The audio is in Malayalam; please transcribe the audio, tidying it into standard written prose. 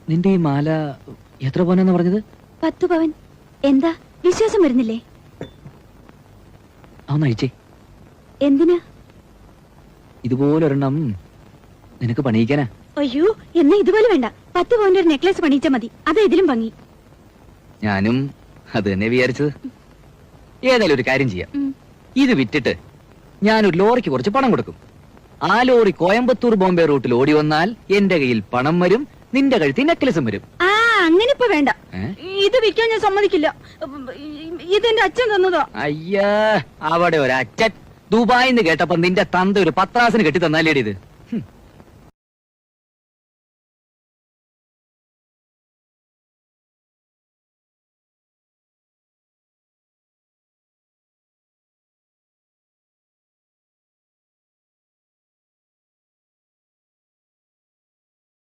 നിന്റെ ഈ മാല എത്ര പവനാന്ന് പറഞ്ഞത്? 10 പവൻ. എന്താ വിശ്വാസം വരുന്നില്ലേ? അതൊന്ന് അയച്ചേ. എന്തിനാ? ഇതുപോലൊരെണ്ണം നിനക്ക് പണിയിക്കാനാ. അയ്യോ, എന്നാ ഇതുപോലെ വേണ്ട. 10 പവന്റെ ഒരു നെക്ലേസ് പണിയിച്ചാ മതി. അതാ ഇതിലും ഭംഗി. ഞാനും അത് തന്നെ വിചാരിച്ചത്. ഏതായാലും ഒരു കാര്യം ചെയ്യാം. ഇത് വിറ്റിട്ട് ഞാനൊരു ലോറിക്ക് കുറച്ച് പണം കൊടുക്കും. ആ ലോറി കോയമ്പത്തൂർ ബോംബെ റൂട്ടിൽ ഓടി വന്നാൽ എന്റെ കയ്യിൽ പണം വരും, നിന്റെ കഴുത്തിൽ നെക്ലസും വരും. ആ, അങ്ങനെ ഇപ്പൊ വേണ്ട. ഇത് വിൽക്കാൻ ഞാൻ സമ്മതിക്കില്ല. ഇതെന്റെ അച്ഛൻ തന്നതാ. അയ്യാ, അവിടെ ഒരച്ഛൻ ദുബായിന്ന് കേട്ടപ്പോ നിന്റെ തന്ത ഒരു പത്രാസിന് കെട്ടി തന്നാലേടി ഇത്.